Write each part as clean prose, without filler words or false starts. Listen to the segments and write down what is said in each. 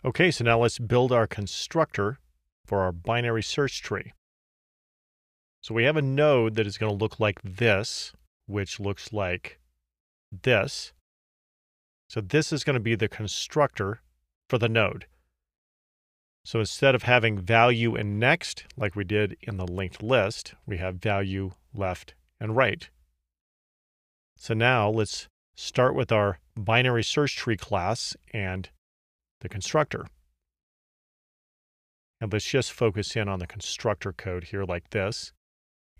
Okay, so now let's build our constructor for our binary search tree. So we have a node that is going to look like this, which looks like this. So this is going to be the constructor for the node. So instead of having value and next, like we did in the linked list, we have value, left, and right. So now let's start with our binary search tree class and the constructor. And let's just focus in on the constructor code here like this.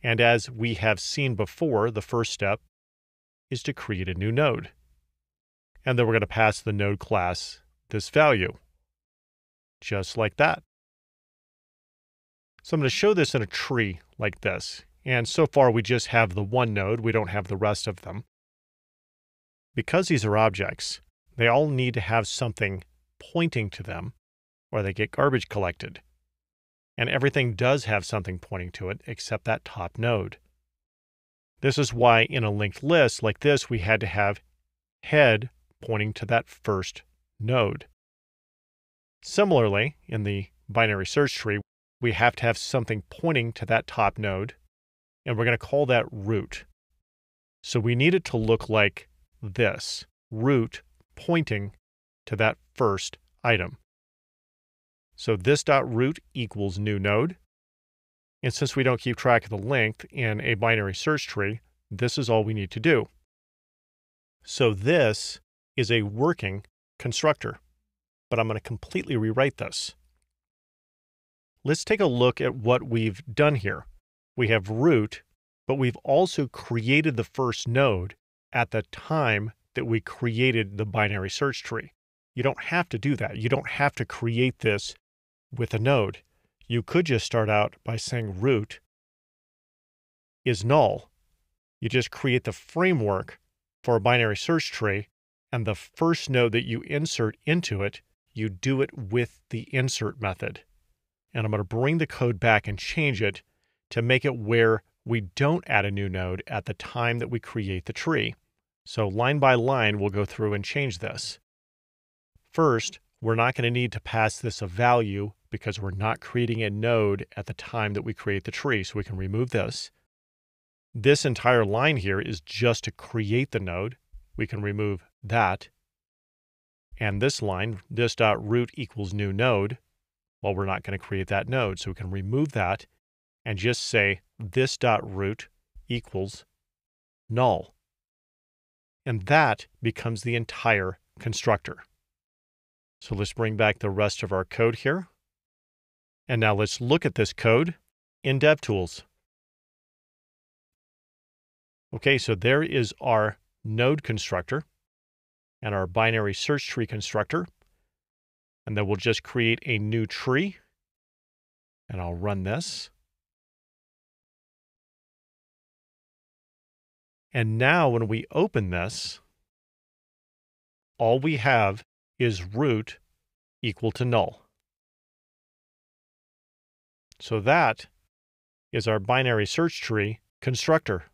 And as we have seen before, the first step is to create a new node. And then we're going to pass the node class this value, just like that. So I'm going to show this in a tree like this. And so far we just have the one node. We don't have the rest of them. Because these are objects, they all need to have something pointing to them or they get garbage collected. And everything does have something pointing to it except that top node. This is why in a linked list like this, we had to have head pointing to that first node. Similarly, in the binary search tree, we have to have something pointing to that top node, and we're going to call that root. So we need it to look like this, root pointing to that first item. So this dot root equals new node. And since we don't keep track of the length in a binary search tree, this is all we need to do. So this is a working constructor, but I'm going to completely rewrite this. Let's take a look at what we've done here. We have root, but we've also created the first node at the time that we created the binary search tree. You don't have to do that. You don't have to create this with a node. You could just start out by saying root is null. You just create the framework for a binary search tree, and the first node that you insert into it, you do it with the insert method. And I'm going to bring the code back and change it to make it where we don't add a new node at the time that we create the tree. So line by line, we'll go through and change this. First, we're not going to need to pass this a value because we're not creating a node at the time that we create the tree, so we can remove this. This entire line here is just to create the node. We can remove that. And this line, this dot root equals new node, well, we're not going to create that node, so we can remove that and just say this dot root equals null. And that becomes the entire constructor. So let's bring back the rest of our code here. And now let's look at this code in DevTools. Okay, so there is our node constructor and our binary search tree constructor. And then we'll just create a new tree. And I'll run this. And now when we open this, all we have is root equal to null. So that is our binary search tree constructor.